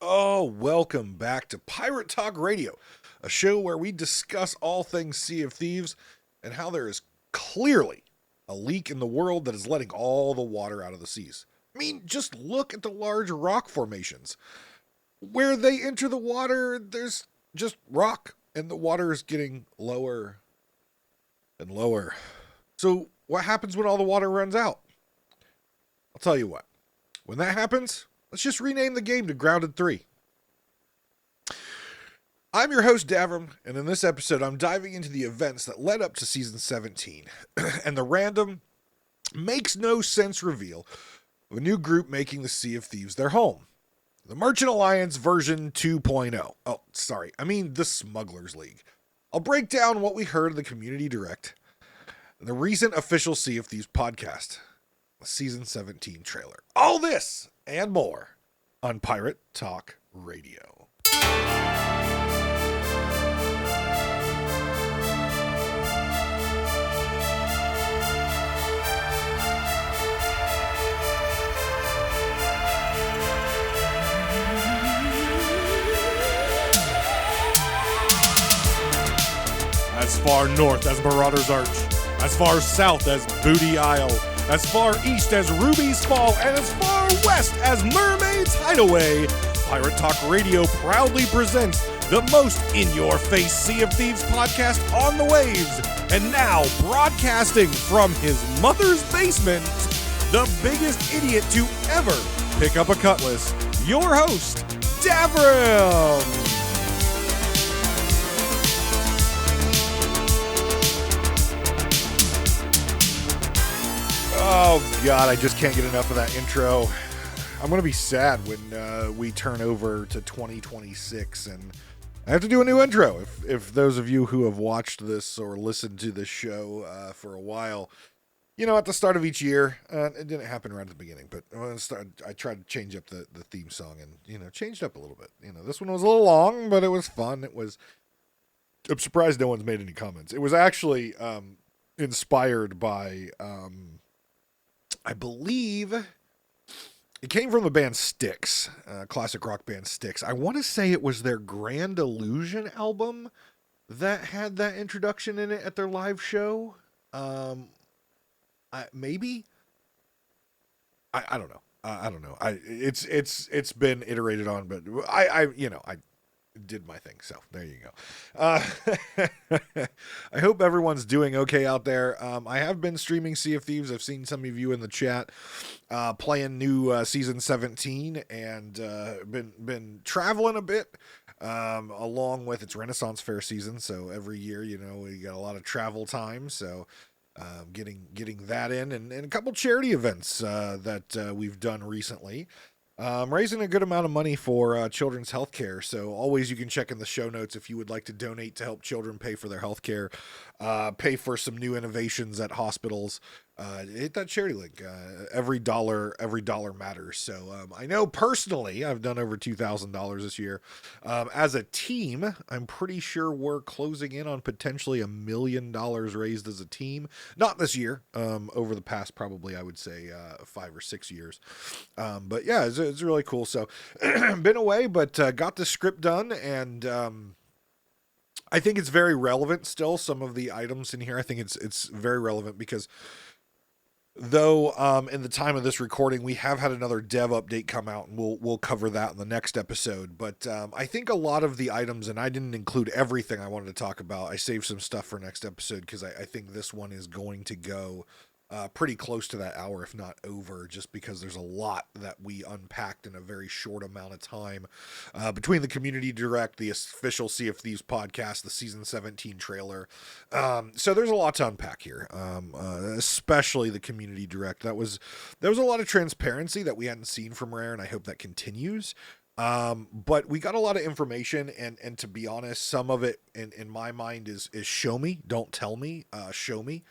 Oh, welcome back to Pirate Talk Radio, a show where we discuss all things Sea of Thieves and how there is clearly a leak in the world that is letting all the water out of the seas. I mean, just look at the large rock formations. Where they enter the water, there's just rock, and the water is getting lower and lower. So, what happens when all the water runs out? I'll tell you what. When that happens, let's just rename the game to Grounded 3. I'm your host, Davrim, and in this episode, I'm diving into the events that led up to Season 17 and the random, makes no sense reveal of a new group making the Sea of Thieves their home. The Merchant Alliance version 2.0. Oh, sorry, I mean the Smugglers League. I'll break down what we heard in the Community Direct and the recent official Sea of Thieves podcast, the Season 17 trailer. All this and more on Pirate Talk Radio. As far north as Marauder's Arch, as far south as Booty Isle, as far east as Ruby's Fall, and as far west as Mermaid's Hideaway, Pirate Talk Radio proudly presents the most in-your-face Sea of Thieves podcast on the waves. And now, broadcasting from his mother's basement, the biggest idiot to ever pick up a cutlass, your host, Davrim! Oh, God, I just can't get enough of that intro. I'm going to be sad when we turn over to 2026 and I have to do a new intro. If those of you who have watched this or listened to this show for a while, you know, at the start of each year, it didn't happen right at the beginning, but I tried to change up the theme song and, you know, changed up a little bit. You know, this one was a little long, but it was fun. I'm surprised no one's made any comments. It was actually inspired by... I believe it came from the band Styx, classic rock band Styx. I want to say it was their Grand Illusion album that had that introduction in it at their live show. Maybe. I don't know. I don't know. It's been iterated on, but I did my thing, so there you go. I hope everyone's doing okay out there. I have been streaming Sea of Thieves. I've seen some of you in the chat playing new Season 17 and been traveling a bit along with its Renaissance Fair season, so every year, you know, we got a lot of travel time, so getting that in and a couple charity events that we've done recently. Raising a good amount of money for children's health care. So always you can check in the show notes if you would like to donate to help children pay for their health care, pay for some new innovations at hospitals. Hit that charity link. Every dollar matters. So I know personally I've done over $2,000 this year. As a team, I'm pretty sure we're closing in on potentially $1 million raised as a team. Not this year. Over the past probably I would say 5 or 6 years. But yeah, it's really cool. So been away, but got the script done and. I think it's very relevant still. Some of the items in here, I think it's very relevant because though in the time of this recording, we have had another dev update come out, and we'll cover that in the next episode. But I think a lot of the items, and I didn't include everything I wanted to talk about. I saved some stuff for next episode because I think this one is going to go pretty close to that hour, if not over, just because there's a lot that we unpacked in a very short amount of time between the Community Direct, the official Sea of Thieves podcast, the Season 17 trailer. So there's a lot to unpack here, especially the Community Direct. There was a lot of transparency that we hadn't seen from Rare, and I hope that continues. But we got a lot of information, and to be honest, some of it in my mind is show me, don't tell me, show me.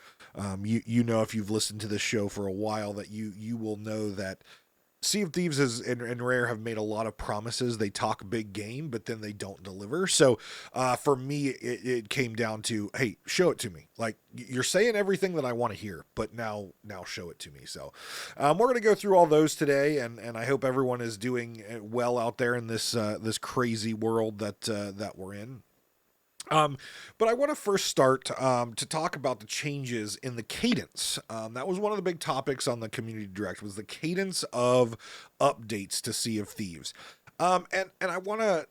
You know, if you've listened to this show for a while, that you will know that Sea of Thieves and Rare have made a lot of promises. They talk big game, but then they don't deliver. So for me, it came down to, hey, show it to me. Like, you're saying everything that I want to hear, but now show it to me. So we're going to go through all those today, and I hope everyone is doing well out there in this this crazy world that we're in. But I want to first start to talk about the changes in the cadence. That was one of the big topics on the community direct, was the cadence of updates to Sea of Thieves. And I want to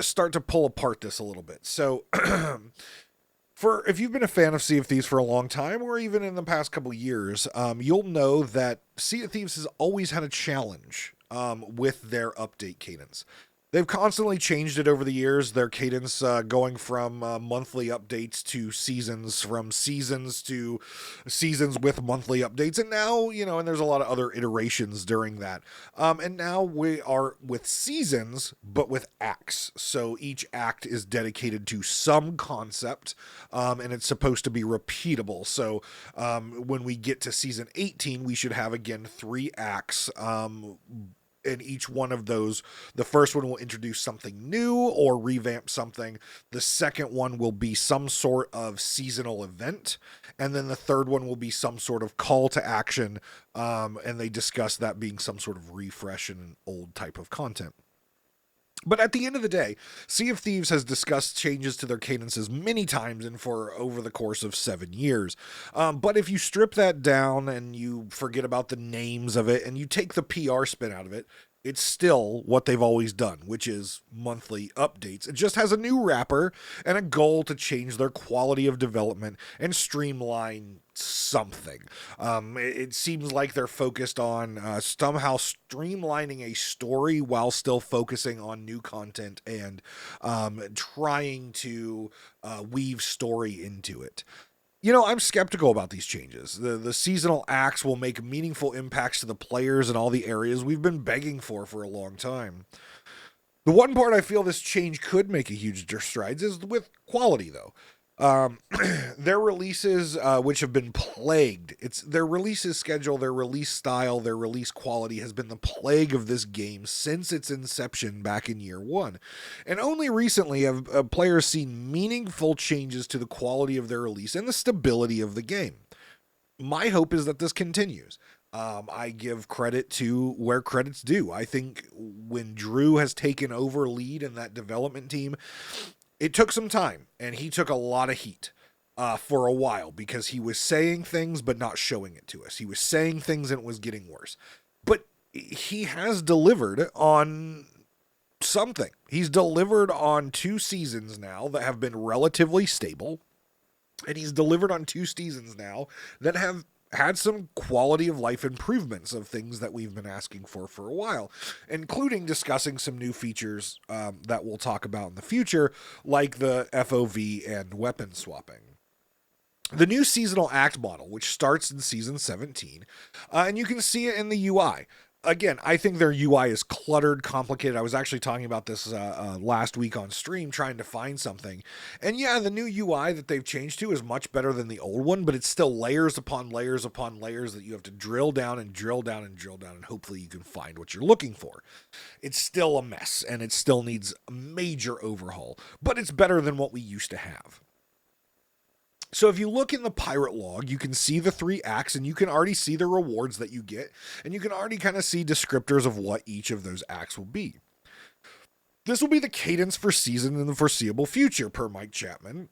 start to pull apart this a little bit. So if you've been a fan of Sea of Thieves for a long time, or even in the past couple years, you'll know that Sea of Thieves has always had a challenge with their update cadence. They've constantly changed it over the years, their cadence going from monthly updates to seasons, from seasons to seasons with monthly updates. And now, and there's a lot of other iterations during that. And now we are with seasons, but with acts. So each act is dedicated to some concept, and it's supposed to be repeatable. So when we get to season 18, we should have, again, 3 acts. And each one of those, the first one will introduce something new or revamp something. The second one will be some sort of seasonal event. And then the third one will be some sort of call to action. And they discuss that being some sort of refresh in an old type of content. But at the end of the day, Sea of Thieves has discussed changes to their cadences many times and for over the course of 7 years. But if you strip that down and you forget about the names of it and you take the PR spin out of it, it's still what they've always done, which is monthly updates. It just has a new wrapper and a goal to change their quality of development and streamline something. It seems like they're focused on somehow streamlining a story while still focusing on new content and trying to weave story into it. I'm skeptical about these changes. The seasonal acts will make meaningful impacts to the players in all the areas we've been begging for a long time. The one part I feel this change could make a huge strides is with quality, though. Their releases, which have been plagued, their releases schedule, their release style, their release quality has been the plague of this game since its inception back in year 1. And only recently have players seen meaningful changes to the quality of their release and the stability of the game. My hope is that this continues. I give credit to where credit's due. I think when Drew has taken over lead in that development team, it took some time, and he took a lot of heat for a while because he was saying things but not showing it to us. He was saying things and it was getting worse. But he has delivered on something. He's delivered on 2 seasons now that have been relatively stable, and he's delivered on 2 seasons now that have had some quality of life improvements of things that we've been asking for a while, including discussing some new features that we'll talk about in the future, like the FOV and weapon swapping. The new seasonal act model, which starts in season 17, and you can see it in the UI. Again, I think their UI is cluttered, complicated. I was actually talking about this last week on stream, trying to find something. And yeah, the new UI that they've changed to is much better than the old one, but it's still layers upon layers upon layers that you have to drill down and drill down and drill down, and hopefully you can find what you're looking for. It's still a mess, and it still needs a major overhaul, but it's better than what we used to have. So if you look in the pirate log, you can see the 3 acts, and you can already see the rewards that you get, and you can already kind of see descriptors of what each of those acts will be. This will be the cadence for season in the foreseeable future, per Mike Chapman,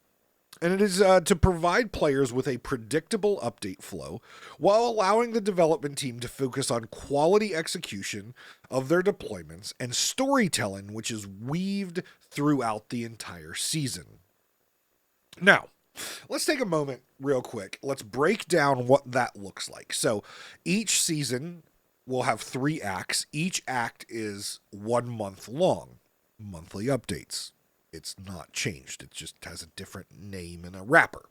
and it is to provide players with a predictable update flow while allowing the development team to focus on quality execution of their deployments and storytelling, which is weaved throughout the entire season. Now, let's take a moment real quick. Let's break down what that looks like. So each season will have 3 acts. Each act is 1 month long. Monthly updates. It's not changed. It just has a different name and a wrapper.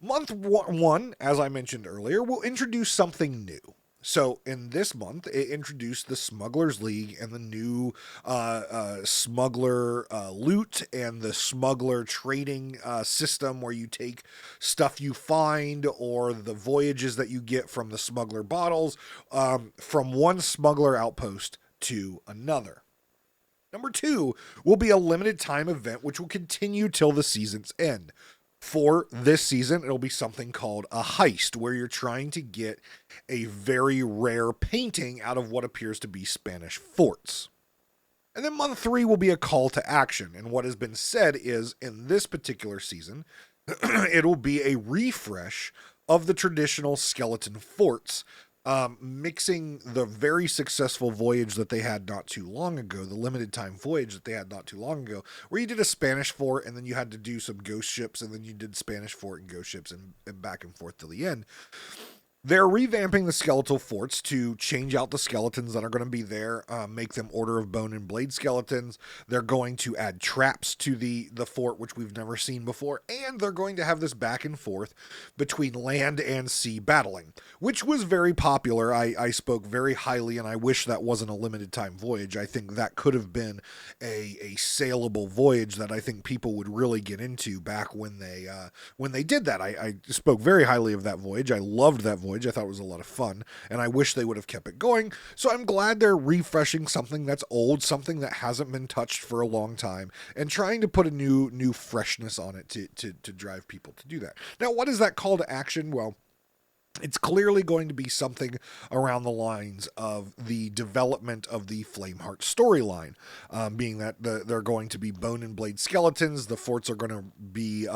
Month 1, as I mentioned earlier, will introduce something new. So in this month, it introduced the Smugglers League and the new smuggler loot and the smuggler trading system where you take stuff you find or the voyages that you get from the smuggler bottles from one smuggler outpost to another. Number 2 will be a limited time event which will continue till the season's end. For this season, it'll be something called a heist, where you're trying to get a very rare painting out of what appears to be Spanish forts. And then month 3 will be a call to action, and what has been said is, in this particular season, it'll be a refresh of the traditional skeleton forts, mixing the very successful voyage that they had not too long ago, the limited time voyage that they had not too long ago, where you did a Spanish fort and then you had to do some ghost ships and then you did Spanish fort and ghost ships and back and forth till the end. They're revamping the skeletal forts to change out the skeletons that are going to be there, make them Order of Bone and Blade skeletons. They're going to add traps to the fort, which we've never seen before, and they're going to have this back and forth between land and sea battling, which was very popular. I spoke very highly, and I wish that wasn't a limited time voyage. I think that could have been a saleable voyage that I think people would really get into back when they did that. I spoke very highly of that voyage. I loved that voyage. I thought it was a lot of fun, and I wish they would have kept it going. So I'm glad they're refreshing something that's old, something that hasn't been touched for a long time, and trying to put a new freshness on it to drive people to do that. Now, what is that call to action? Well, it's clearly going to be something around the lines of the development of the Flameheart storyline, being that they're going to be bone and blade skeletons. The forts are going to be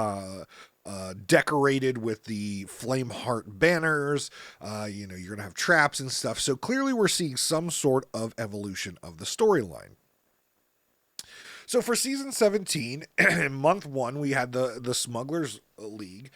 decorated with the Flameheart banners. You're going to have traps and stuff. So clearly we're seeing some sort of evolution of the storyline. So for season 17, in month 1, we had the Smugglers League,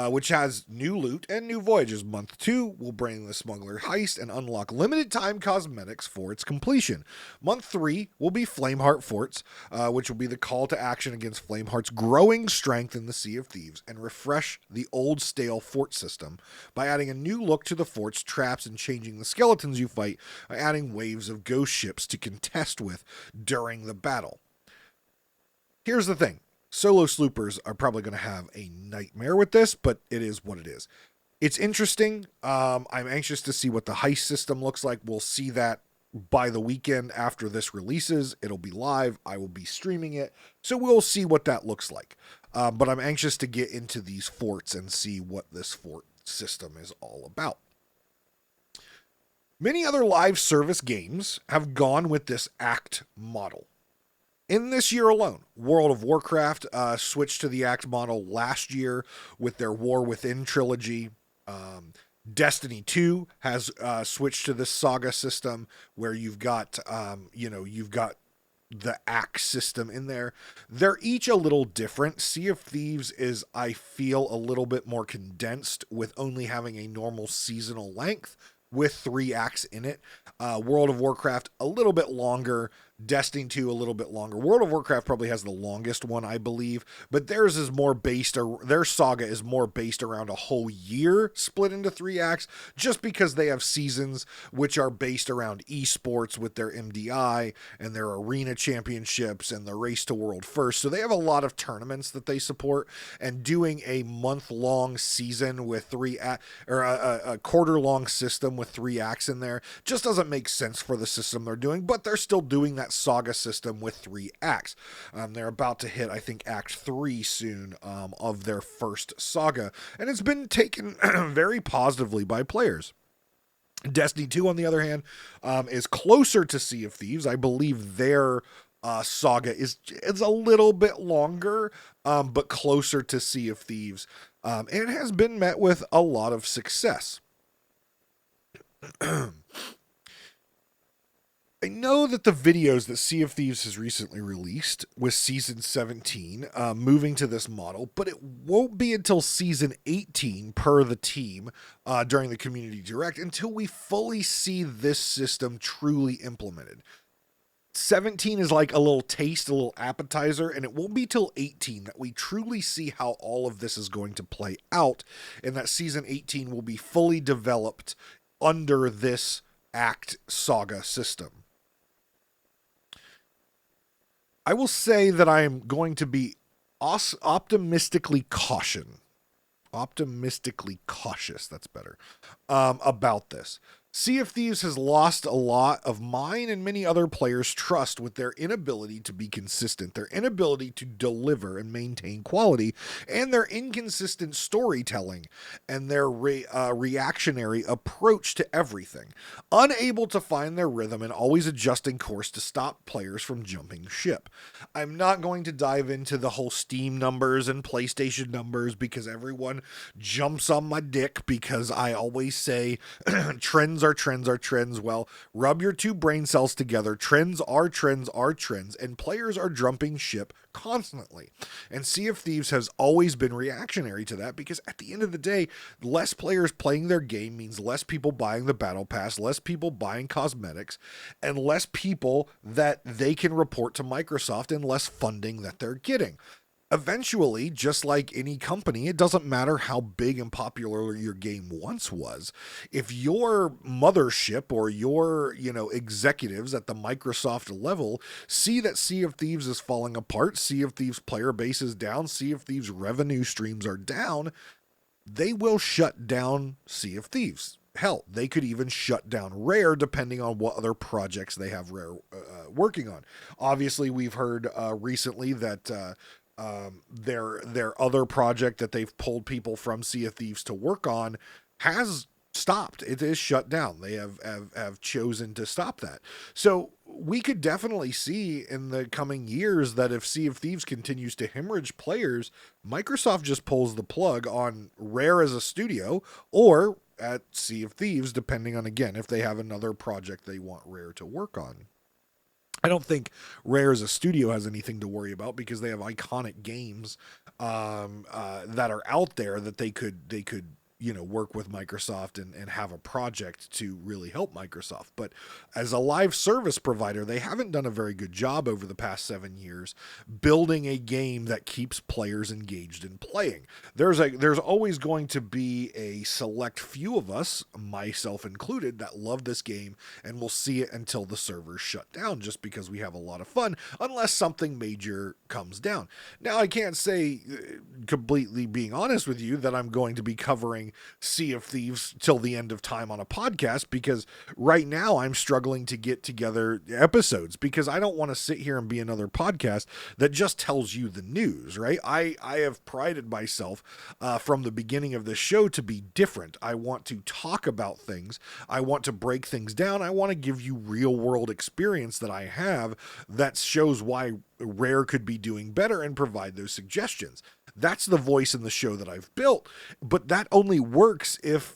which has new loot and new voyages. Month 2 will bring the Smuggler Heist and unlock limited time cosmetics for its completion. Month 3 will be Flameheart Forts, which will be the call to action against Flameheart's growing strength in the Sea of Thieves and refresh the old stale fort system by adding a new look to the forts, traps, and changing the skeletons you fight by adding waves of ghost ships to contest with during the battle. Here's the thing. Solo sloopers are probably going to have a nightmare with this, but it is what it is. It's interesting. I'm anxious to see what the heist system looks like. We'll see that by the weekend after this releases. It'll be live. I will be streaming it. So we'll see what that looks like. But I'm anxious to get into these forts and see what this fort system is all about. Many other live service games have gone with this act model. In this year alone, World of Warcraft switched to the act model last year with their War Within trilogy. Destiny 2 has switched to this Saga system where you've got the act system in there. They're each a little different. Sea of Thieves is, I feel, a little bit more condensed with only having a normal seasonal length with 3 acts in it. World of Warcraft, a little bit longer. Destiny 2 a little bit longer. World of Warcraft probably has the longest one, I believe, but theirs is more based, their saga is more based around a whole year split into 3 acts, just because they have seasons which are based around esports with their MDI and their arena championships and the race to world first. So they have a lot of tournaments that they support, and doing a month-long season with 3 or a quarter-long system with 3 acts in there just doesn't make sense for the system they're doing, but they're still doing that saga system with 3 acts. They're about to hit, I think, Act 3 soon of their first saga, and it's been taken very positively by players. Destiny 2, on the other hand, is closer to Sea of Thieves. I believe their saga is a little bit longer, but closer to Sea of Thieves, and has been met with a lot of success. I know that the videos that Sea of Thieves has recently released with Season 17 moving to this model, but it won't be until Season 18 per the team during the Community Direct until we fully see this system truly implemented. 17 is like a little taste, a little appetizer, and it won't be till 18 that we truly see how all of this is going to play out, and that Season 18 will be fully developed under this Act Saga system. I will say that I am going to be optimistically cautious. That's better. About this. Sea of Thieves has lost a lot of mine and many other players' trust with their inability to be consistent, their inability to deliver and maintain quality, and their inconsistent storytelling and their reactionary approach to everything. Unable to find their rhythm and always adjusting course to stop players from jumping ship. I'm not going to dive into the whole Steam numbers and PlayStation numbers because everyone jumps on my dick because I always say trends are trends. Well, rub your two brain cells together. Trends are trends, and players are jumping ship constantly. And Sea of Thieves has always been reactionary to that because at the end of the day, less players playing their game means less people buying the battle pass, less people buying cosmetics, and less people that they can report to Microsoft and less funding that they're getting. Eventually, just like any company, it doesn't matter how big and popular your game once was. If your mothership or your, executives at the Microsoft level see that Sea of Thieves is falling apart, Sea of Thieves player base is down, Sea of Thieves revenue streams are down, they will shut down Sea of Thieves. Hell, they could even shut down Rare depending on what other projects they have Rare working on. Obviously, we've heard recently that their other project that they've pulled people from Sea of Thieves to work on has stopped. It is shut down. They have chosen to stop that. So we could definitely see in the coming years that if Sea of Thieves continues to hemorrhage players, Microsoft just pulls the plug on Rare as a studio or at Sea of Thieves, depending on, again, if they have another project they want Rare to work on. I don't think Rare as a studio has anything to worry about because they have iconic games that are out there that they could work with Microsoft and have a project to really help Microsoft. But as a live service provider, they haven't done a very good job over the past 7 years building a game that keeps players engaged in playing. There's always going to be a select few of us, myself included, that love this game and will see it until the servers shut down just because we have a lot of fun, unless something major comes down. Now, I can't say, completely being honest with you, that I'm going to be covering Sea of Thieves till the end of time on a podcast because right now I'm struggling to get together episodes because I don't want to sit here and be another podcast that just tells you the news, right? I have prided myself from the beginning of this show to be different. I want to talk about things. I want to break things down. I want to give you real world experience that I have that shows why Rare could be doing better and provide those suggestions. That's the voice in the show that I've built, but that only works if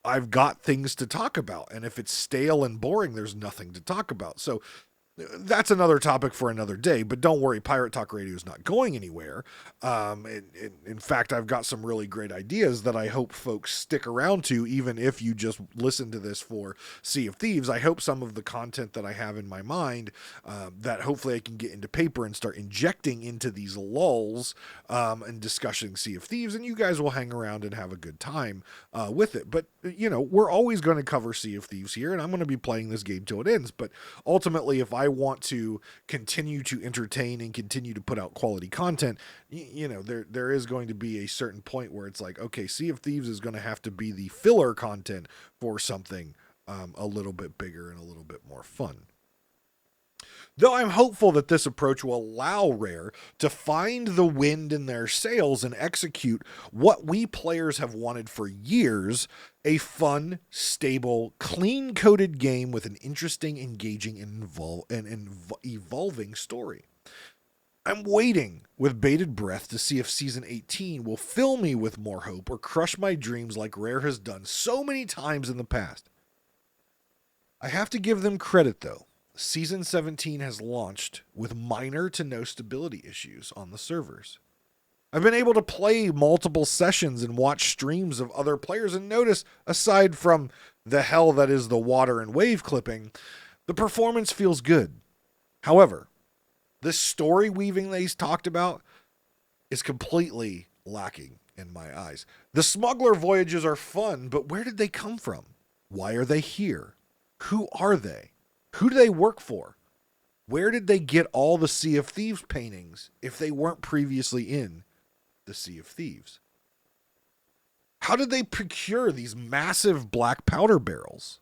I've got things to talk about. And if it's stale and boring, there's nothing to talk about. So that's another topic for another day, but don't worry, Pirate Talk Radio is not going anywhere. In fact, I've got some really great ideas that I hope folks stick around to, even if you just listen to this for Sea of Thieves. I hope some of the content that I have in my mind, that hopefully I can get into paper and start injecting into these lulls and discussing Sea of Thieves, and you guys will hang around and have a good time with it. But, we're always going to cover Sea of Thieves here, and I'm going to be playing this game till it ends. But ultimately, if I want to continue to entertain and continue to put out quality content, there is going to be a certain point where it's like, okay, Sea of Thieves is going to have to be the filler content for something a little bit bigger and a little bit more fun. Though I'm hopeful that this approach will allow Rare to find the wind in their sails and execute what we players have wanted for years, a fun, stable, clean-coded game with an interesting, engaging, and evolving story. I'm waiting with bated breath to see if Season 18 will fill me with more hope or crush my dreams like Rare has done so many times in the past. I have to give them credit, though. Season 17 has launched with minor to no stability issues on the servers. I've been able to play multiple sessions and watch streams of other players and notice, aside from the hell that is the water and wave clipping, the performance feels good. However, this story weaving that he's talked about is completely lacking in my eyes. The smuggler voyages are fun, but where did they come from? Why are they here? Who are they? Who do they work for? Where did they get all the Sea of Thieves paintings if they weren't previously in the Sea of Thieves? How did they procure these massive black powder barrels?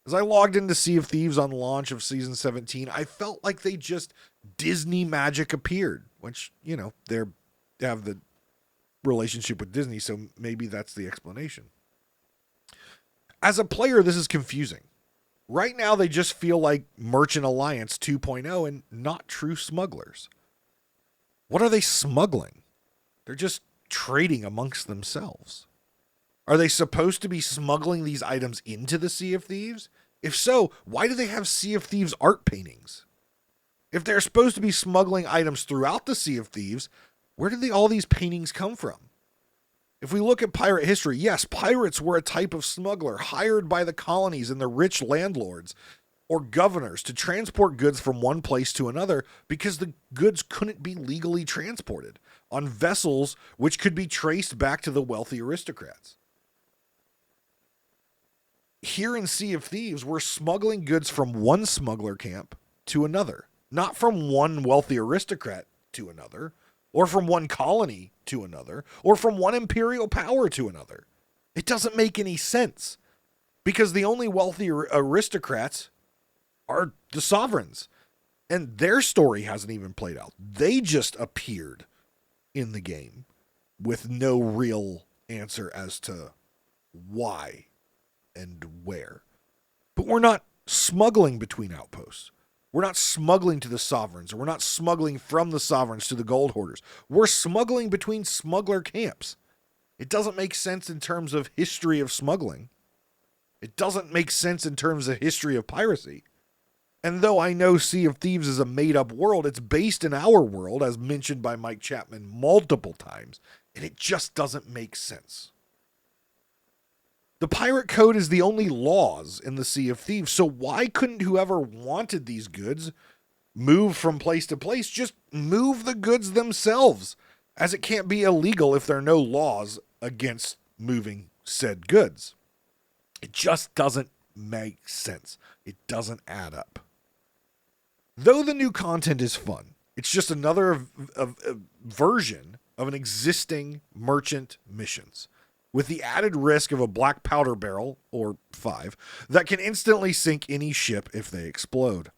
As I logged into Sea of Thieves on launch of Season 17, I felt like they just Disney magic appeared, which, you know, they have the relationship with Disney, so maybe that's the explanation. As a player, this is confusing. Right now, they just feel like Merchant Alliance 2.0 and not true smugglers. What are they smuggling? They're just trading amongst themselves. Are they supposed to be smuggling these items into the Sea of Thieves? If so, why do they have Sea of Thieves art paintings? If they're supposed to be smuggling items throughout the Sea of Thieves, where did all these paintings come from? If we look at pirate history, yes, pirates were a type of smuggler hired by the colonies and the rich landlords or governors to transport goods from one place to another because the goods couldn't be legally transported on vessels which could be traced back to the wealthy aristocrats. Here in Sea of Thieves, we're smuggling goods from one smuggler camp to another, not from one wealthy aristocrat to another, or from one colony to another, or from one imperial power to another. It doesn't make any sense because the only wealthy aristocrats are the sovereigns, and their story hasn't even played out. They just appeared in the game with no real answer as to why and where. But we're not smuggling between outposts. We're not smuggling to the sovereigns, or we're not smuggling from the sovereigns to the gold hoarders. We're smuggling between smuggler camps. It doesn't make sense in terms of history of smuggling. It doesn't make sense in terms of history of piracy. And though I know Sea of Thieves is a made-up world, it's based in our world, as mentioned by Mike Chapman multiple times, and it just doesn't make sense. The pirate code is the only laws in the Sea of Thieves, so why couldn't whoever wanted these goods move from place to place just move the goods themselves, as it can't be illegal if there are no laws against moving said goods? It just doesn't make sense. It doesn't add up. Though the new content is fun, it's just another version of an existing merchant missions, with the added risk of a black powder barrel, or 5, that can instantly sink any ship if they explode.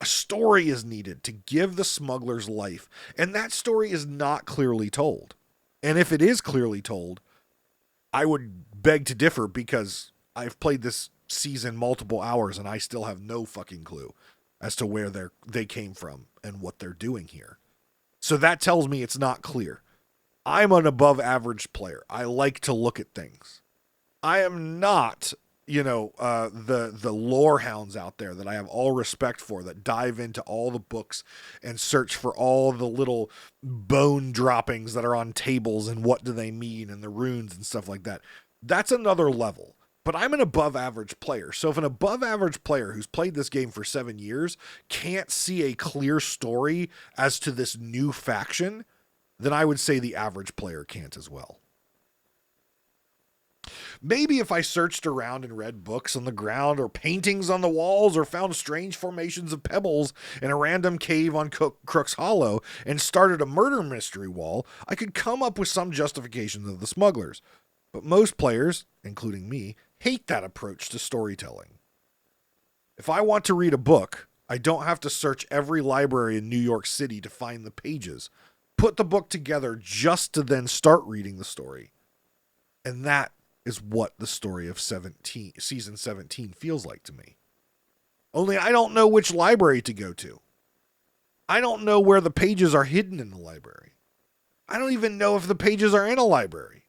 A story is needed to give the smugglers life, and that story is not clearly told. And if it is clearly told, I would beg to differ because I've played this season multiple hours and I still have no fucking clue as to where they came from and what they're doing here. So that tells me it's not clear. I'm an above average player. I like to look at things. I am not, the lore hounds out there that I have all respect for, that dive into all the books and search for all the little bone droppings that are on tables and what do they mean and the runes and stuff like that. That's another level. But I'm an above average player. So if an above average player who's played this game for 7 years can't see a clear story as to this new faction, then I would say the average player can't as well. Maybe if I searched around and read books on the ground or paintings on the walls or found strange formations of pebbles in a random cave on Crook's Hollow and started a murder mystery wall, I could come up with some justifications of the smugglers. But most players, including me, hate that approach to storytelling. If I want to read a book, I don't have to search every library in New York City to find the pages. Put the book together just to then start reading the story. And that is what the story of season 17 feels like to me. Only I don't know which library to go to. I don't know where the pages are hidden in the library. I don't even know if the pages are in a library.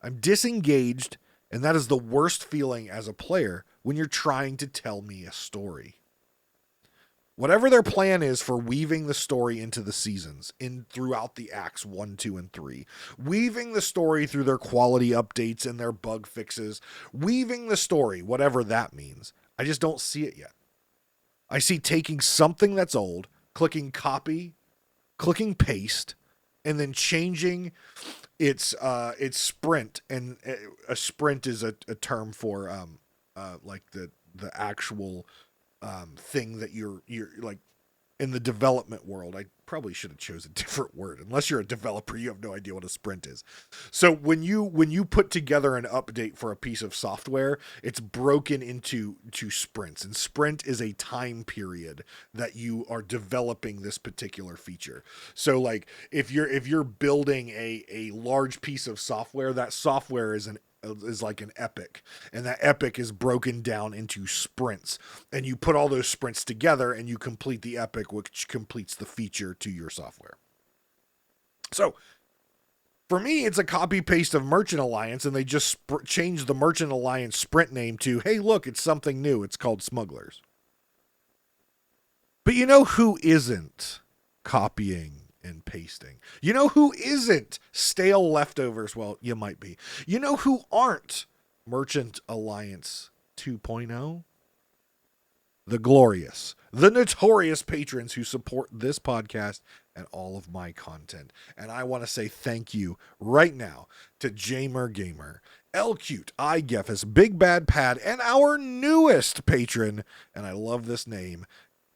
I'm disengaged, and that is the worst feeling as a player when you're trying to tell me a story. Whatever their plan is for weaving the story into the seasons, throughout the acts 1, 2, and 3, weaving the story through their quality updates and their bug fixes, weaving the story, whatever that means, I just don't see it yet. I see taking something that's old, clicking copy, clicking paste, and then changing It's sprint, and a sprint is a term for like the actual thing that you're like in the development world. I probably should have chosen a different word. Unless you're a developer, you have no idea what a sprint is. So when you put together an update for a piece of software, it's broken into sprints, and sprint is a time period that you are developing this particular feature. So like if you're building a large piece of software, that software is like an epic, and that epic is broken down into sprints, and you put all those sprints together and you complete the epic, which completes the feature to your software. So for me, it's a copy paste of Merchant Alliance, and they just changed the Merchant Alliance sprint name to, hey, look, it's something new. It's called Smugglers. But you know who isn't copying and pasting? You know who isn't stale leftovers? Well, you might be. You know who aren't Merchant Alliance 2.0? The glorious, the notorious patrons who support this podcast and all of my content. And I want to say thank you right now to Jamer Gamer, L Cute, I Geffus, Big Bad Pad, and our newest patron, and I love this name,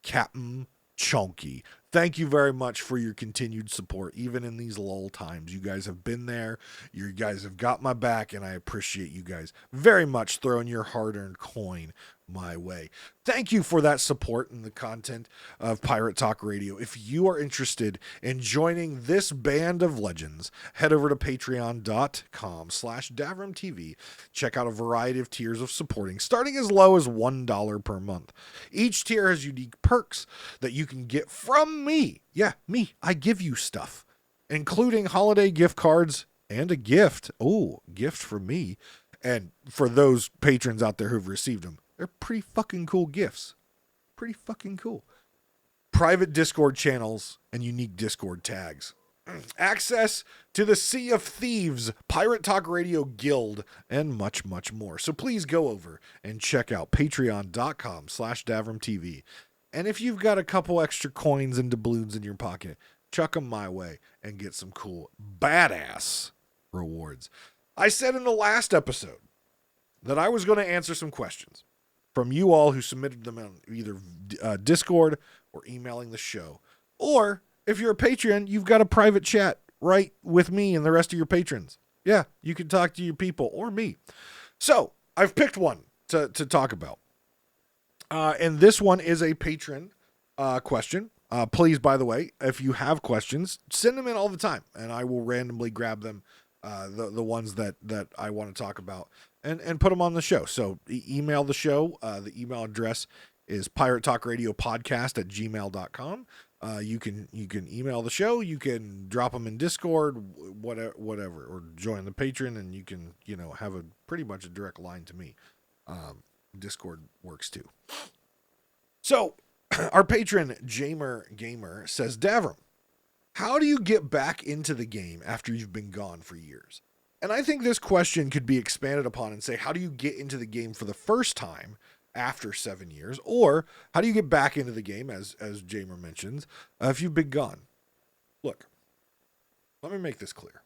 Captain Chunky. Thank you very much for your continued support, even in these lull times. You guys have been there. You guys have got my back, and I appreciate you guys very much throwing your hard-earned coin my way. Thank you for that support and the content of Pirate Talk Radio. If you are interested in joining this band of legends, head over to patreon.com/DavrimTV. Check out a variety of tiers of supporting, starting as low as $1 per month. Each tier has unique perks that you can get from me. Yeah, me. I give you stuff, including holiday gift cards and a gift. Oh, gift from me. And for those patrons out there who've received them, they're pretty fucking cool gifts. Pretty fucking cool. Private Discord channels and unique Discord tags. Access to the Sea of Thieves, Pirate Talk Radio Guild, and much, much more. So please go over and check out patreon.com/DavrimTV. And if you've got a couple extra coins and doubloons in your pocket, chuck them my way and get some cool, badass rewards. I said in the last episode that I was going to answer some questions from you all who submitted them on either Discord or emailing the show. Or if you're a Patreon, you've got a private chat right with me and the rest of your patrons. Yeah, you can talk to your people or me. So I've picked one to talk about. And this one is a patron question. Please, by the way, if you have questions, send them in all the time, and I will randomly grab them, the ones that I want to talk about, and put them on the show. So email the show. The email address is piratetalkradiopodcast@gmail.com. You can email the show. You can drop them in Discord, whatever, or join the Patreon, and you can have a pretty much a direct line to me. Discord works too. So our patron Jamer Gamer says, Davrim, how do you get back into the game after you've been gone for years? And I think this question could be expanded upon and say, how do you get into the game for the first time after 7 years? Or how do you get back into the game, as Jamer mentions, if you've been gone? Look, let me make this clear.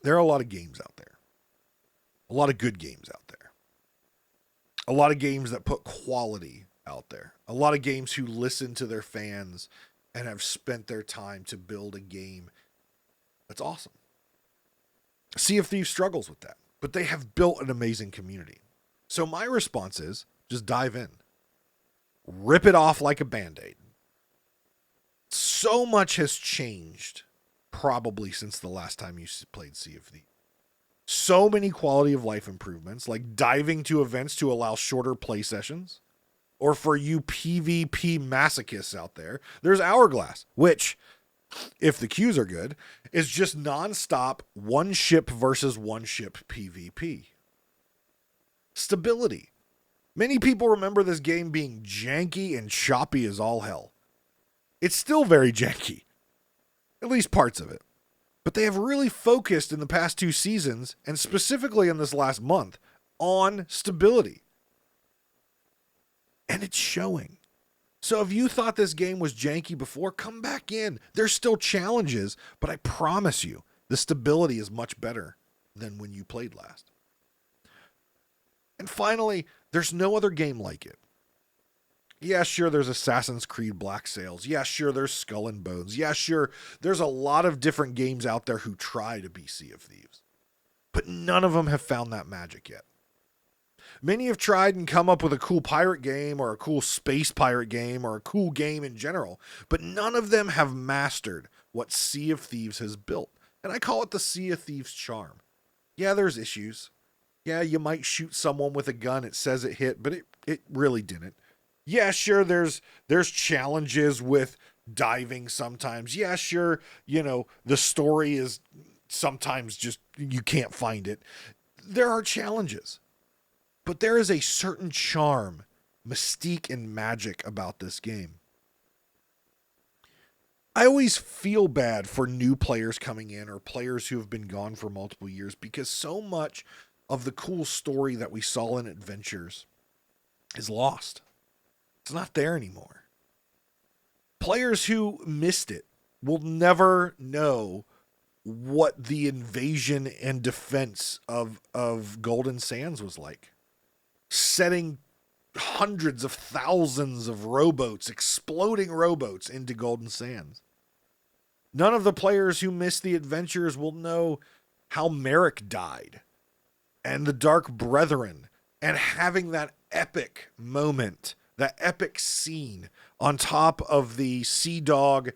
There are a lot of games out there. A lot of good games out there. A lot of games that put quality out there. A lot of games who listen to their fans and have spent their time to build a game that's awesome. Sea of Thieves struggles with that, but they have built an amazing community. So my response is just dive in. Rip it off like a Band-Aid. So much has changed probably since the last time you played Sea of Thieves. So many quality of life improvements, like diving to events to allow shorter play sessions. Or for you PvP masochists out there, there's Hourglass, which, if the queues are good, is just nonstop one ship versus one ship PvP. Stability. Many people remember this game being janky and choppy as all hell. It's still very janky. At least parts of it. But they have really focused in the past 2 seasons, and specifically in this last month, on stability. And it's showing. So if you thought this game was janky before, come back in. There's still challenges, but I promise you, the stability is much better than when you played last. And finally, there's no other game like it. Yeah, sure, there's Assassin's Creed Black Sails. Yeah, sure, there's Skull and Bones. Yeah, sure, there's a lot of different games out there who try to be Sea of Thieves. But none of them have found that magic yet. Many have tried and come up with a cool pirate game or a cool space pirate game or a cool game in general, but none of them have mastered what Sea of Thieves has built. And I call it the Sea of Thieves charm. Yeah, there's issues. Yeah, you might shoot someone with a gun. It says it hit, but it really didn't. Yeah, sure, there's challenges with diving sometimes. Yeah, sure, the story is sometimes just you can't find it. There are challenges. But there is a certain charm, mystique, and magic about this game. I always feel bad for new players coming in or players who have been gone for multiple years because so much of the cool story that we saw in Adventures is lost. It's not there anymore. Players who missed it will never know what the invasion and defense of Golden Sands was like. Setting hundreds of thousands of rowboats, exploding rowboats into Golden Sands. None of the players who missed the adventures will know how Merrick died and the Dark Brethren and having that epic moment, that epic scene on top of the Sea Dog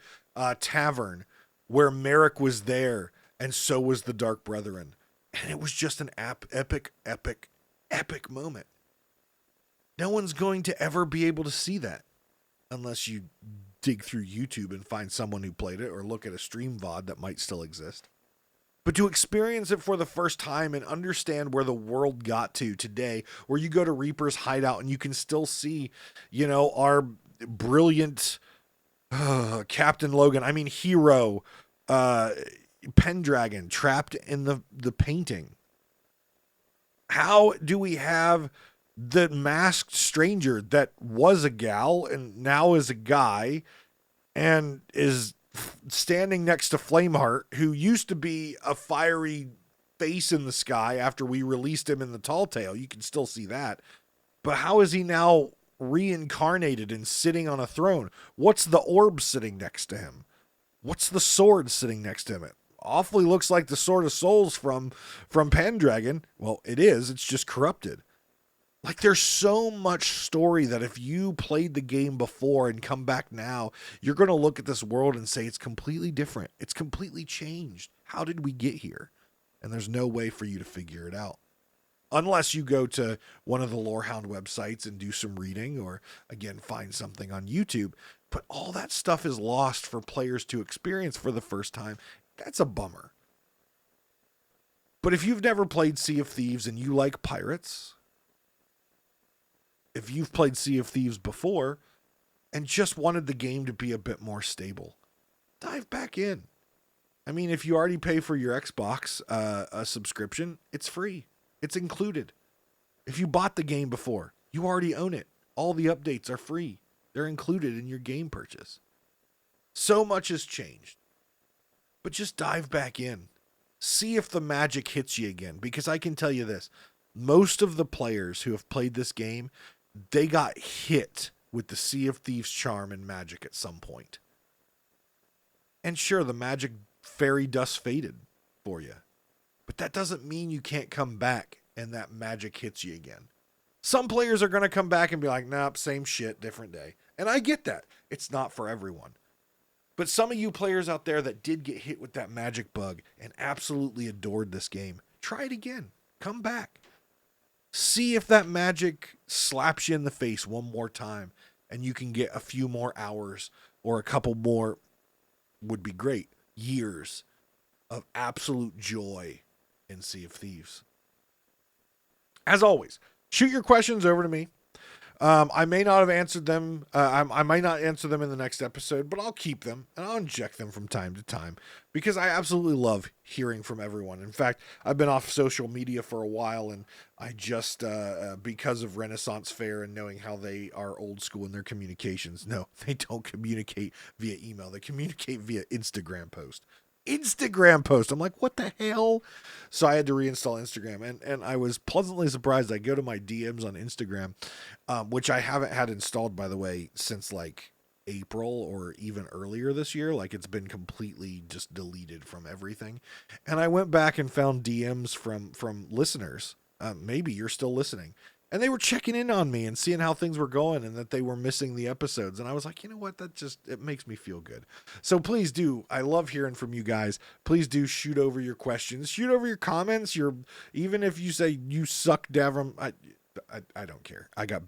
Tavern where Merrick was there and so was the Dark Brethren. And it was just an epic moment. No one's going to ever be able to see that unless you dig through YouTube and find someone who played it or look at a stream VOD that might still exist. But to experience it for the first time and understand where the world got to today, where you go to Reaper's hideout and you can still see, our brilliant Captain Logan, hero, Pendragon trapped in the painting. How do we have the masked stranger that was a gal and now is a guy and is standing next to Flameheart, who used to be a fiery face in the sky after we released him in the Tall Tale? You can still see that. But how is he now reincarnated and sitting on a throne? What's the orb sitting next to him? What's the sword sitting next to him? It awfully looks like the Sword of Souls from Pendragon. Well, it is. It's just corrupted. Like, there's so much story that if you played the game before and come back now, you're going to look at this world and say it's completely different. It's completely changed. How did we get here? And there's no way for you to figure it out. Unless you go to one of the Lorehound websites and do some reading or, again, find something on YouTube. But all that stuff is lost for players to experience for the first time. That's a bummer. But if you've never played Sea of Thieves and you like pirates, if you've played Sea of Thieves before and just wanted the game to be a bit more stable, dive back in. If you already pay for your Xbox a subscription, it's free. It's included. If you bought the game before, you already own it. All the updates are free. They're included in your game purchase. So much has changed. But just dive back in. See if the magic hits you again. Because I can tell you this. Most of the players who have played this game, they got hit with the Sea of Thieves charm and magic at some point. And sure, the magic fairy dust faded for you. But that doesn't mean you can't come back and that magic hits you again. Some players are going to come back and be like, nope, same shit, different day. And I get that. It's not for everyone. But some of you players out there that did get hit with that magic bug and absolutely adored this game, try it again. Come back. See if that magic slaps you in the face one more time and you can get a few more hours or a couple more, would be great, years of absolute joy in Sea of Thieves. As always, shoot your questions over to me. I may not have answered them. I might not answer them in the next episode, but I'll keep them and I'll inject them from time to time because I absolutely love hearing from everyone. In fact, I've been off social media for a while, and I just, because of Renaissance Fair and knowing how they are old school in their communications, no, they don't communicate via email. They communicate via Instagram post. Instagram post. I'm like, what the hell? So I had to reinstall Instagram, and I was pleasantly surprised. I go to my DMs on Instagram, which I haven't had installed, by the way, since like April or even earlier this year. Like, it's been completely just deleted from everything. And I went back and found DMs from listeners. Maybe you're still listening. And they were checking in on me and seeing how things were going and that they were missing the episodes. And I was like, you know what? It makes me feel good. So please do. I love hearing from you guys. Please do shoot over your questions, shoot over your comments. Even if you say you suck, Davrim, I don't care. I got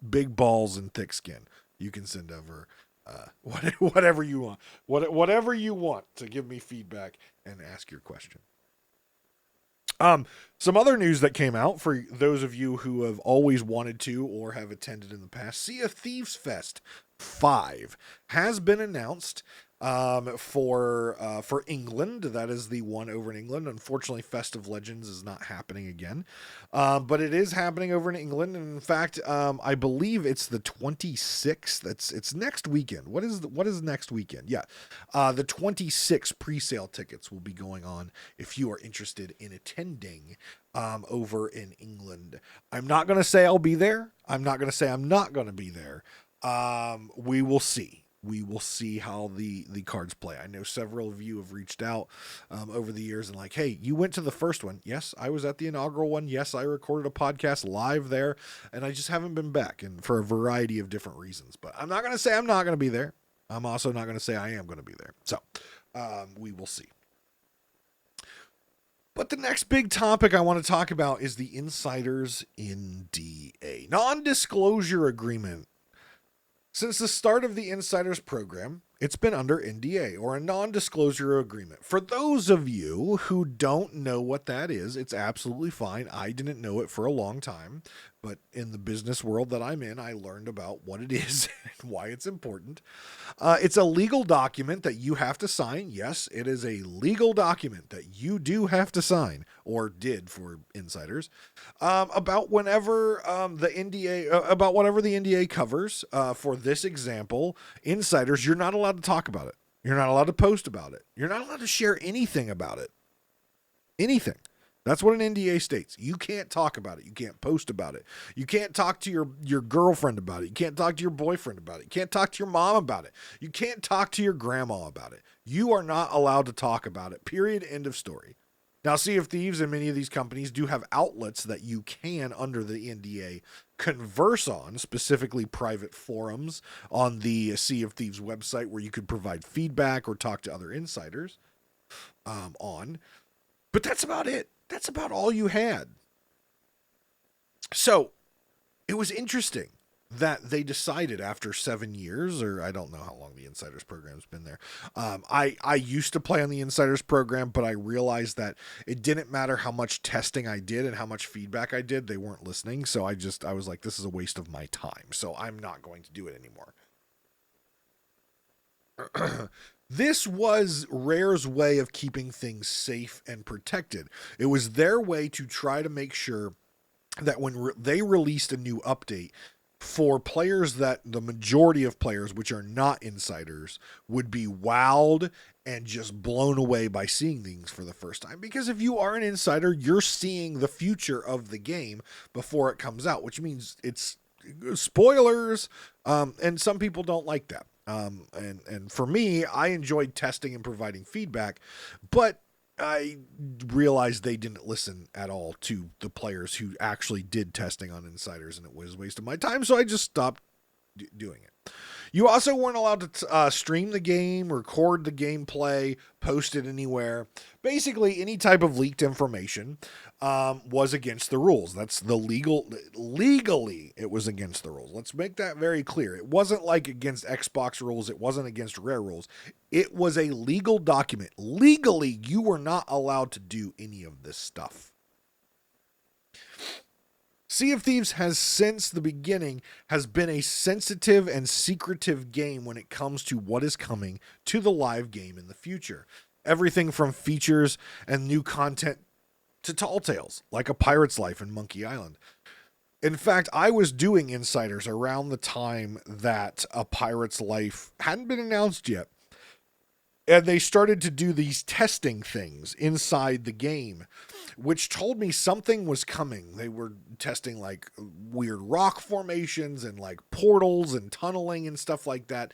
big balls and thick skin. You can send over whatever you want, whatever you want to give me feedback and ask your question. Some other news that came out for those of you who have always wanted to or have attended in the past, Sea of Thieves Fest 5 has been announced for England. That is the one over in England. Unfortunately, Fest of Legends is not happening again, but it is happening over in England. And in fact, I believe it's the 26th. It's next weekend. What is next weekend? Yeah, the 26 pre-sale tickets will be going on if you are interested in attending over in England. I'm not going to say I'll be there. I'm not going to say I'm not going to be there. We will see. We will see how the cards play. I know several of you have reached out over the years and like, hey, you went to the first one. Yes, I was at the inaugural one. Yes, I recorded a podcast live there, and I just haven't been back, and for a variety of different reasons. But I'm not going to say I'm not going to be there. I'm also not going to say I am going to be there. So we will see. But the next big topic I want to talk about is the Insiders NDA, non-disclosure agreement. Since the start of the Insiders program, it's been under NDA, or a non-disclosure agreement. For those of you who don't know what that is, it's absolutely fine. I didn't know it for a long time, but in the business world that I'm in, I learned about what it is and why it's important. It's a legal document that you have to sign. Yes, it is a legal document that you do have to sign, or did for insiders, about whenever the NDA, about whatever the NDA covers. For this example, insiders, you're not allowed to talk about it. You're not allowed to post about it. You're not allowed to share anything about it. Anything. That's what an NDA states. You can't talk about it. You can't post about it. You can't talk to your girlfriend about it. You can't talk to your boyfriend about it. You can't talk to your mom about it. You can't talk to your grandma about it. You are not allowed to talk about it. Period. End of story. Now, Sea of Thieves and many of these companies do have outlets that you can, under the NDA, converse on, specifically private forums on the Sea of Thieves website where you could provide feedback or talk to other insiders on. But that's about it. That's about all you had. So it was interesting that they decided after 7 years, or I don't know how long the Insiders program's been there. I used to play on the Insiders program, but I realized that it didn't matter how much testing I did and how much feedback I did, they weren't listening. So I was like, this is a waste of my time. So I'm not going to do it anymore. This was Rare's way of keeping things safe and protected. It was their way to try to make sure that when they released a new update, for players that the majority of players, which are not insiders, would be wowed and just blown away by seeing things for the first time. Because if you are an insider, you're seeing the future of the game before it comes out, which means it's spoilers. And some people don't like that. And for me, I enjoyed testing and providing feedback, but I realized they didn't listen at all to the players who actually did testing on insiders, and it was a waste of my time, so I just stopped doing it. You also weren't allowed to stream the game, record the gameplay, post it anywhere. Basically, any type of leaked information was against the rules. That's the legally, it was against the rules. Let's make that very clear. It wasn't like against Xbox rules. It wasn't against Rare rules. It was a legal document. Legally, you were not allowed to do any of this stuff. Sea of Thieves has since the beginning has been a sensitive and secretive game when it comes to what is coming to the live game in the future. Everything from features and new content to tall tales, like A Pirate's Life and Monkey Island. In fact, I was doing Insiders around the time that A Pirate's Life hadn't been announced yet. And they started to do these testing things inside the game, which told me something was coming. They were testing like weird rock formations and like portals and tunneling and stuff like that.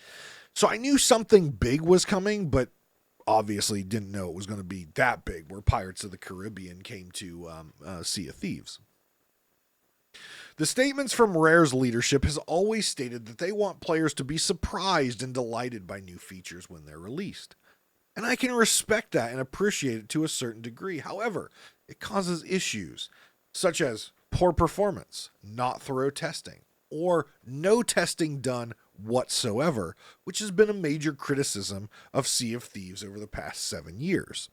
So I knew something big was coming, but obviously didn't know it was going to be that big where Pirates of the Caribbean came to Sea of Thieves. The statements from Rare's leadership has always stated that they want players to be surprised and delighted by new features when they're released. And I can respect that and appreciate it to a certain degree. However, it causes issues such as poor performance, not thorough testing, or no testing done whatsoever, which has been a major criticism of Sea of Thieves over the past 7 years.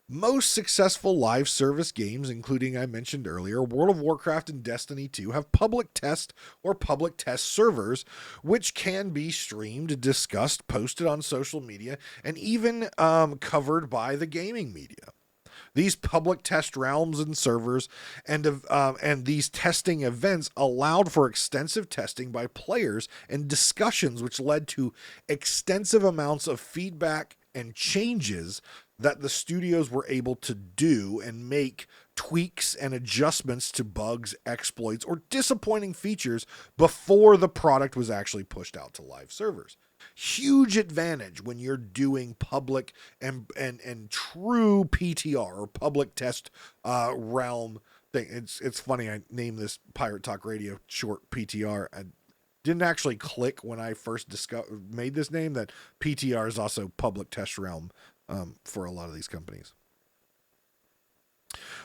Most successful live service games, including I mentioned earlier, World of Warcraft and Destiny 2, have public test or public test servers, which can be streamed, discussed, posted on social media, and even covered by the gaming media. These public test realms and servers and these testing events allowed for extensive testing by players and discussions, which led to extensive amounts of feedback and changes that the studios were able to do and make tweaks and adjustments to bugs, exploits, or disappointing features before the product was actually pushed out to live servers. Huge advantage when you're doing public and true PTR or public test realm thing. It's funny, I named this Pirate Talk Radio short PTR. I didn't actually click when I first made this name that PTR is also public test realm for a lot of these companies.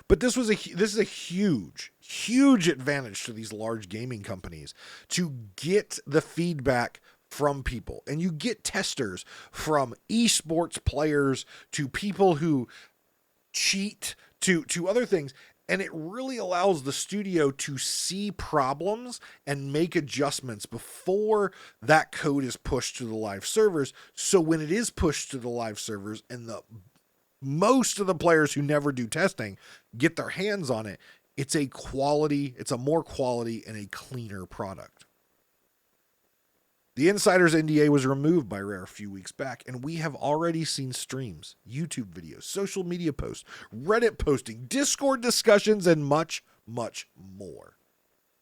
But this is a huge advantage to these large gaming companies to get the feedback from people. And you get testers from esports players to people who cheat to other things. And it really allows the studio to see problems and make adjustments before that code is pushed to the live servers. So when it is pushed to the live servers and most of the players who never do testing get their hands on it, it's a more quality and a cleaner product. The Insiders NDA was removed by Rare a few weeks back, and we have already seen streams, YouTube videos, social media posts, Reddit posting, Discord discussions, and much, much more.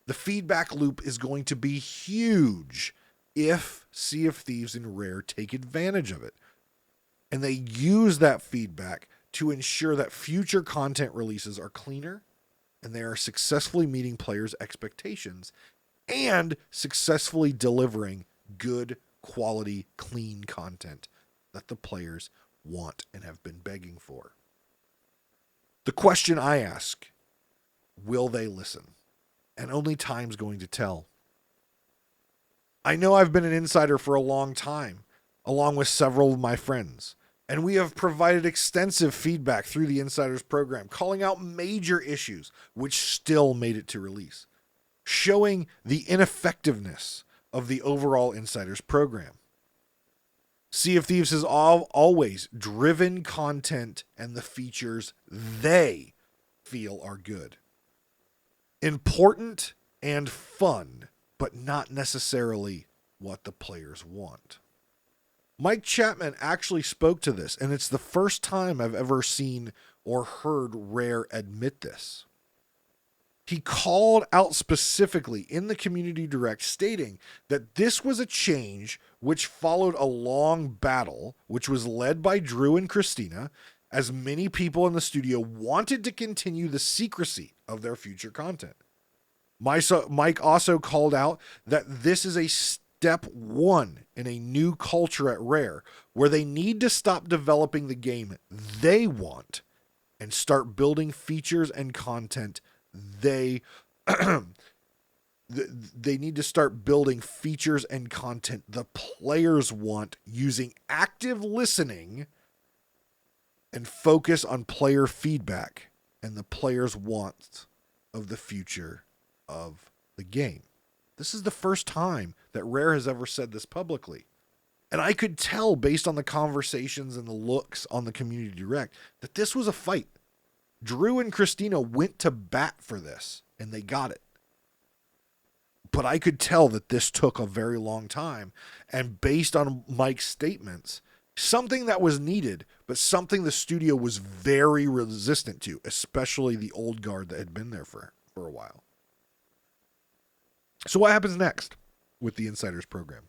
The feedback loop is going to be huge if Sea of Thieves and Rare take advantage of it. And they use that feedback to ensure that future content releases are cleaner and they are successfully meeting players' expectations and successfully delivering good quality, clean content that the players want and have been begging for. The question I ask, will they listen? And only time's going to tell. I know I've been an insider for a long time, along with several of my friends, and we have provided extensive feedback through the Insiders program, calling out major issues which still made it to release, showing the ineffectiveness of the overall Insiders program. Sea of Thieves has always driven content and the features they feel are good. Important and fun, but not necessarily what the players want. Mike Chapman actually spoke to this, and it's the first time I've ever seen or heard Rare admit this. He called out specifically in the community direct, stating that this was a change which followed a long battle, which was led by Drew and Christina, as many people in the studio wanted to continue the secrecy of their future content. Mike also called out that this is a step one in a new culture at Rare, where they need to stop developing the game they want and start building features and content they need to start building features and content the players want, using active listening and focus on player feedback and the players' wants of the future of the game. This is the first time that Rare has ever said this publicly. And I could tell based on the conversations and the looks on the community direct that this was a fight. Drew and Christina went to bat for this, and they got it. But I could tell that this took a very long time. And based on Mike's statements, something that was needed, but something the studio was very resistant to, especially the old guard that had been there for a while. So what happens next with the Insiders program?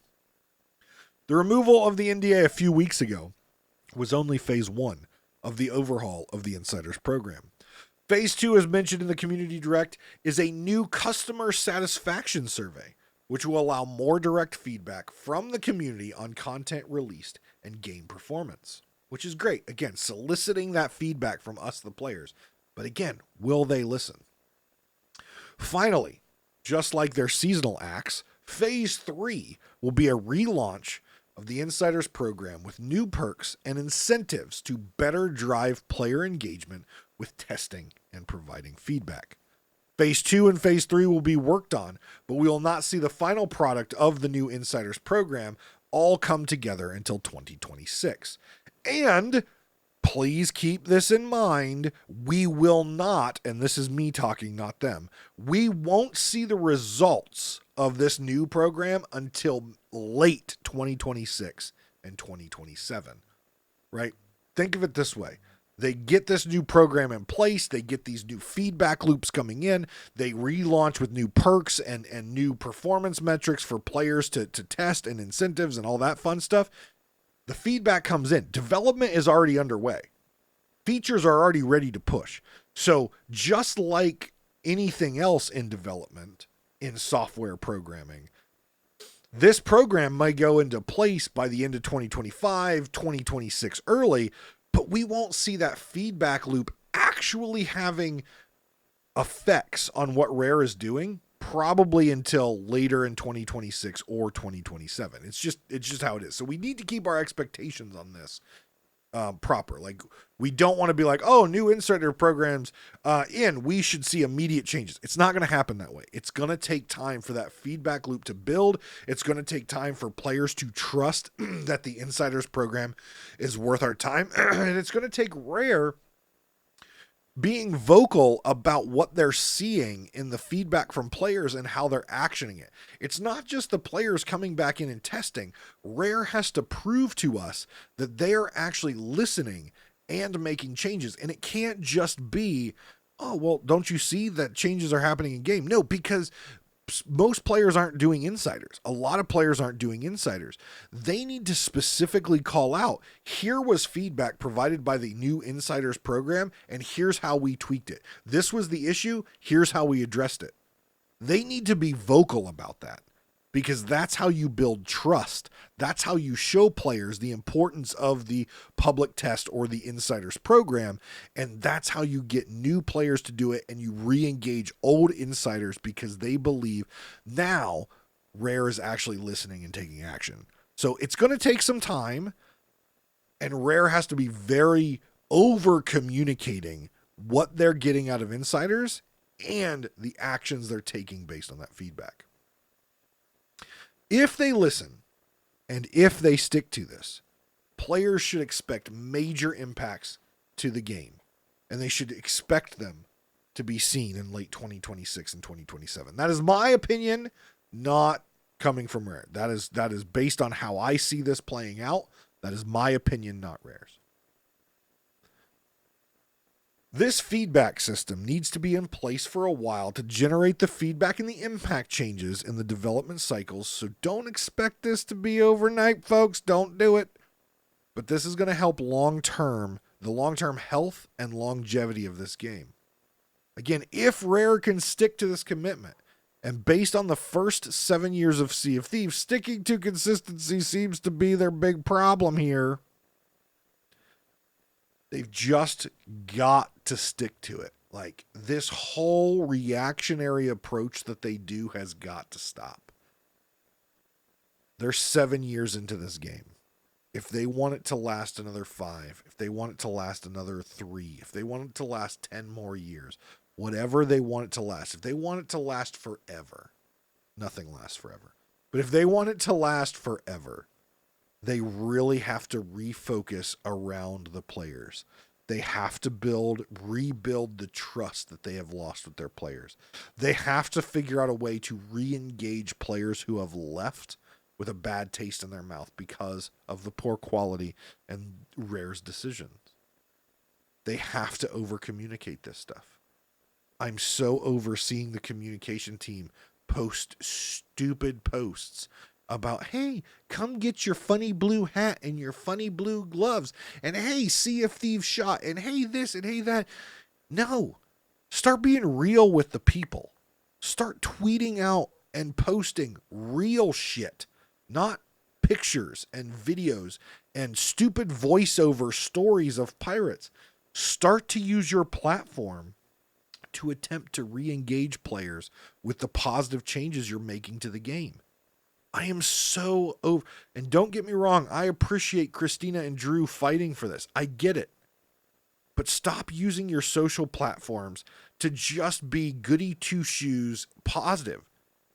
The removal of the NDA a few weeks ago was only phase 1 of the overhaul of the Insiders program. Phase 2, as mentioned in the Community Direct, is a new customer satisfaction survey, which will allow more direct feedback from the community on content released and game performance, which is great. Again, soliciting that feedback from us, the players. But again, will they listen? Finally, just like their seasonal acts, Phase 3 will be a relaunch of the Insiders program with new perks and incentives to better drive player engagement with testing and providing feedback. Phase 2 and Phase 3 will be worked on, but we will not see the final product of the new Insiders program all come together until 2026. And please keep this in mind, we will not, and this is me talking, not them, we won't see the results of this new program until late 2026 and 2027, right? Think of it this way. They get this new program in place. They get these new feedback loops coming in. They relaunch with new perks and new performance metrics for players to test and incentives and all that fun stuff. The feedback comes in. Development is already underway. Features are already ready to push. So just like anything else in development, in software programming, this program might go into place by the end of 2025, 2026 early, but we won't see that feedback loop actually having effects on what Rare is doing probably until later in 2026 or 2027. It's just how it is. So we need to keep our expectations on this proper. Like, we don't want to be like, oh, new insider programs we should see immediate changes. It's not going to happen that way. It's going to take time for that feedback loop to build. It's going to take time for players to trust that the Insiders program is worth our time. And it's going to take Rare being vocal about what they're seeing in the feedback from players and how they're actioning it. It's not just the players coming back in and testing. Rare has to prove to us that they're actually listening and making changes. And it can't just be, oh, well, don't you see that changes are happening in game? No, because most players aren't doing insiders. A lot of players aren't doing insiders. They need to specifically call out, here was feedback provided by the new insiders program, and here's how we tweaked it. This was the issue. Here's how we addressed it. They need to be vocal about that, because that's how you build trust. That's how you show players the importance of the public test or the insiders program. And that's how you get new players to do it, and you re-engage old insiders because they believe now Rare is actually listening and taking action. So it's going to take some time, and Rare has to be very over communicating what they're getting out of insiders and the actions they're taking based on that feedback. If they listen and if they stick to this, players should expect major impacts to the game, and they should expect them to be seen in late 2026 and 2027. That is my opinion, not coming from Rare. That is based on how I see this playing out. That is my opinion, not Rare's. This feedback system needs to be in place for a while to generate the feedback and the impact changes in the development cycles, so don't expect this to be overnight, folks. Don't do it. But this is going to help the long-term health and longevity of this game. Again, if Rare can stick to this commitment, and based on the first 7 years of Sea of Thieves, sticking to consistency seems to be their big problem here. They've just got to stick to it. Like, this whole reactionary approach that they do has got to stop. They're 7 years into this game. If they want it to last another 5, if they want it to last another 3, if they want it to last 10 more years, whatever they want it to last. If they want it to last forever, nothing lasts forever. But if they want it to last forever, they really have to refocus around the players. They have to rebuild the trust that they have lost with their players. They have to figure out a way to re-engage players who have left with a bad taste in their mouth because of the poor quality and Rare's decisions. They have to over-communicate this stuff. I'm so over seeing the communication team post stupid posts about, hey, come get your funny blue hat and your funny blue gloves, and hey, Sea of Thieves shot, and hey this and hey that. No. Start being real with the people. Start tweeting out and posting real shit, not pictures and videos and stupid voiceover stories of pirates. Start to use your platform to attempt to re-engage players with the positive changes you're making to the game. I am so over, and don't get me wrong, I appreciate Christina and Drew fighting for this. I get it. But stop using your social platforms to just be goody two-shoes positive.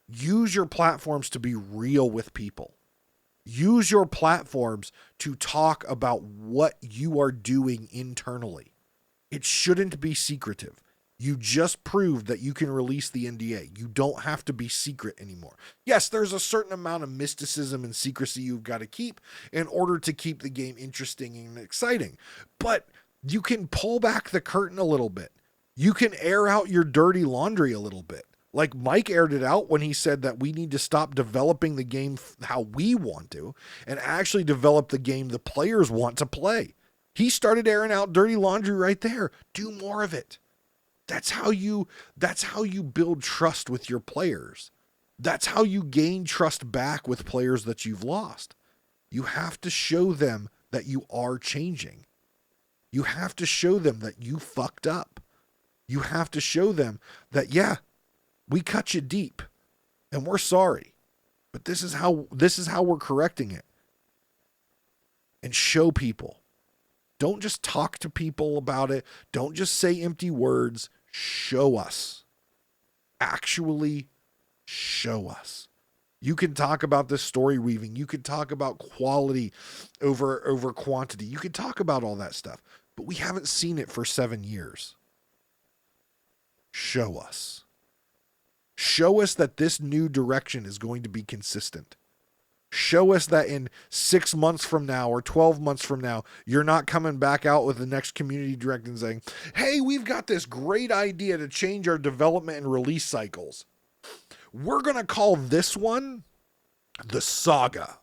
Use your platforms to be real with people. Use your platforms to talk about what you are doing internally. It shouldn't be secretive. You just proved that you can release the NDA. You don't have to be secret anymore. Yes, there's a certain amount of mysticism and secrecy you've got to keep in order to keep the game interesting and exciting. But you can pull back the curtain a little bit. You can air out your dirty laundry a little bit. Like Mike aired it out when he said that we need to stop developing the game how we want to and actually develop the game the players want to play. He started airing out dirty laundry right there. Do more of it. That's how you build trust with your players. That's how you gain trust back with players that you've lost. You have to show them that you are changing. You have to show them that you fucked up. You have to show them that, yeah, we cut you deep and we're sorry, but this is how we're correcting it. And show people. Don't just talk to people about it. Don't just say empty words. Show us. Actually show us. You can talk about this story weaving. You can talk about quality over quantity. You can talk about all that stuff. But we haven't seen it for 7 years. Show us. Show us that this new direction is going to be consistent. Show us that in 6 months from now or 12 months from now, you're not coming back out with the next community director and saying, hey, we've got this great idea to change our development and release cycles. We're going to call this one the Saga.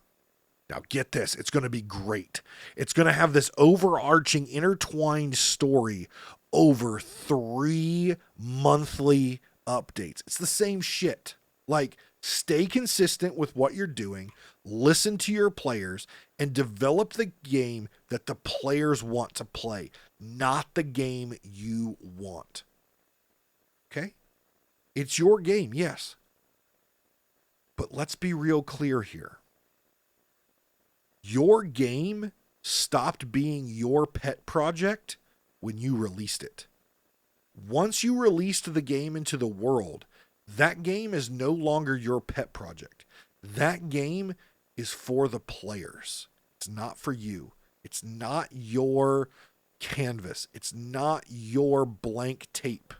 Now get this, it's going to be great. It's going to have this overarching intertwined story over 3 monthly updates. It's the same shit. Like, stay consistent with what you're doing, listen to your players, and develop the game that the players want to play, not the game you want. Okay? It's your game, yes. But let's be real clear here. Your game stopped being your pet project when you released it. Once you released the game into the world, that game is no longer your pet project. That game is for the players. It's not for you. It's not your canvas. It's not your blank tape.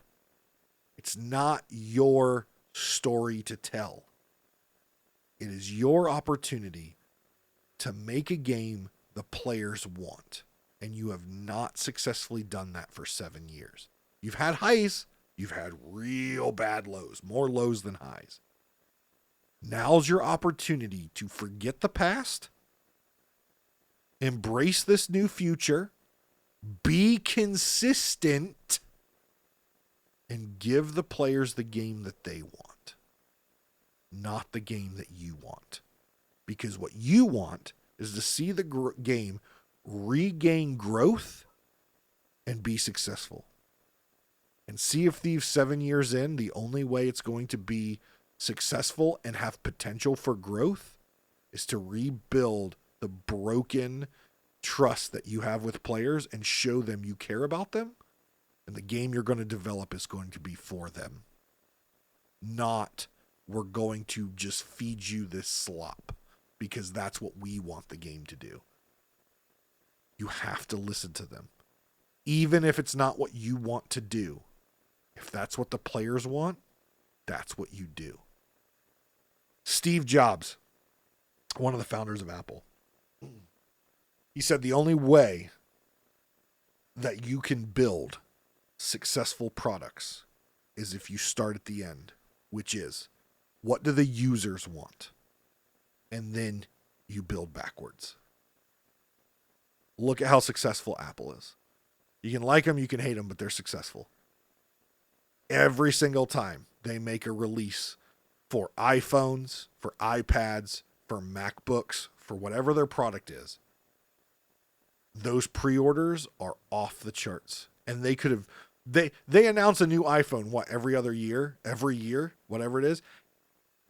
It's not your story to tell. It is your opportunity to make a game the players want. And you have not successfully done that for 7 years. You've had highs. You've had real bad lows, more lows than highs. Now's your opportunity to forget the past, embrace this new future, be consistent, and give the players the game that they want, not the game that you want. Because what you want is to see the game regain growth and be successful. And Sea of Thieves 7 years in, the only way it's going to be successful and have potential for growth is to rebuild the broken trust that you have with players and show them you care about them And the game you're going to develop is going to be for them. Not, we're going to just feed you this slop because that's what we want the game to do. You have to listen to them. Even if it's not what you want to do. If that's what the players want, that's what you do. Steve Jobs, one of the founders of Apple, he said the only way that you can build successful products is if you start at the end, which is, what do the users want? And then you build backwards. Look at how successful Apple is. You can like them, you can hate them, but they're successful. Every single time they make a release for iPhones, for iPads, for MacBooks, for whatever their product is, those pre-orders are off the charts. And they could have, they announce a new iPhone, every year, whatever it is.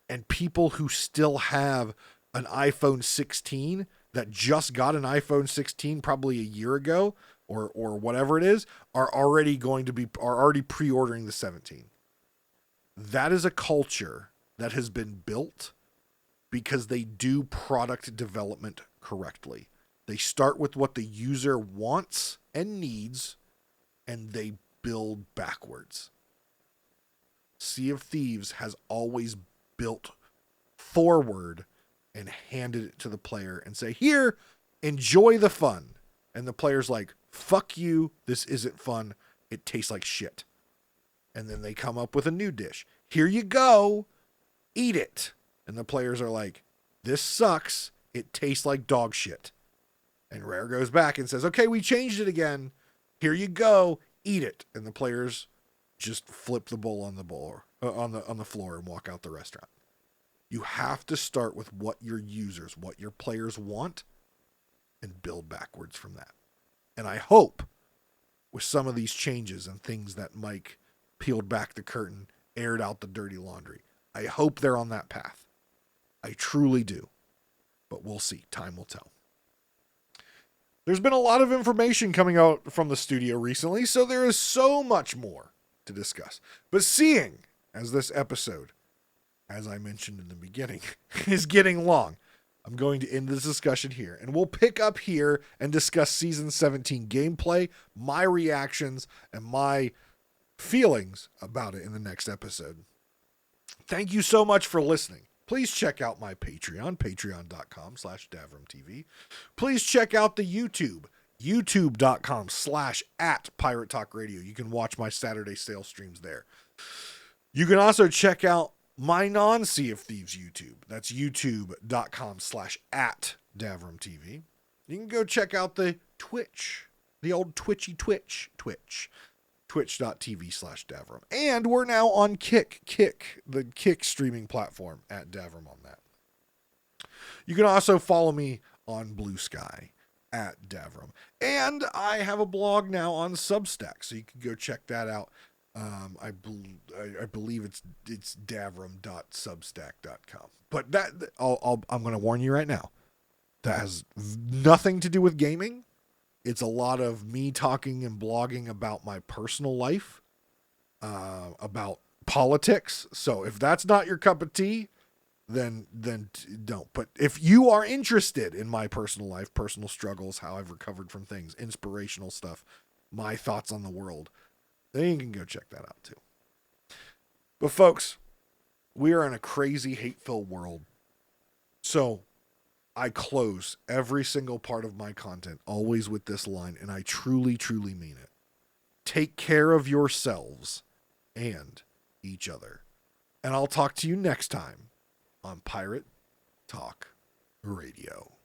And people who still have an iPhone 16 that just got an iPhone 16 probably a year ago or whatever it is, are already pre-ordering the 17. That is a culture that has been built because they do product development correctly. They start with what the user wants and needs, and they build backwards. Sea of Thieves has always built forward and handed it to the player and say, here, enjoy the fun. And the player's like, fuck you, this isn't fun, it tastes like shit. And then they come up with a new dish. Here you go, eat it. And the players are like, this sucks, it tastes like dog shit. And Rare goes back and says, okay, we changed it again. Here you go, eat it. And the players just flip the bowl on the floor and walk out the restaurant. You have to start with what your users, what your players want, and build backwards from that. And I hope with some of these changes and things that Mike peeled back the curtain, aired out the dirty laundry, I hope they're on that path. I truly do. But we'll see. Time will tell. There's been a lot of information coming out from the studio recently, so there is so much more to discuss. But seeing as this episode, as I mentioned in the beginning, is getting long, I'm going to end this discussion here, and we'll pick up here and discuss Season 17 gameplay, my reactions, and my feelings about it in the next episode. Thank you so much for listening. Please check out my Patreon, patreon.com/DavrimTV. Please check out the YouTube, youtube.com/@Pirate Talk Radio. You can watch my Saturday sales streams there. You can also check out my non-Sea of Thieves YouTube. That's youtube.com/@DavrimTV. You can go check out the Twitch, the old Twitch, twitch.tv/Davrim. And we're now on Kick, the Kick streaming platform, at Davrim on that. You can also follow me on Blue Sky at Davrim. And I have a blog now on Substack, so you can go check that out. I believe it's davrim.substack.com. But that I'm going to warn you right now. That has nothing to do with gaming. It's a lot of me talking and blogging about my personal life, about politics. So if that's not your cup of tea, then don't. But if you are interested in my personal life, personal struggles, how I've recovered from things, inspirational stuff, my thoughts on the world, then you can go check that out too. But folks, we are in a crazy, hate-filled world. So I close every single part of my content always with this line, and I truly, truly mean it. Take care of yourselves and each other. And I'll talk to you next time on Pirate Talk Radio.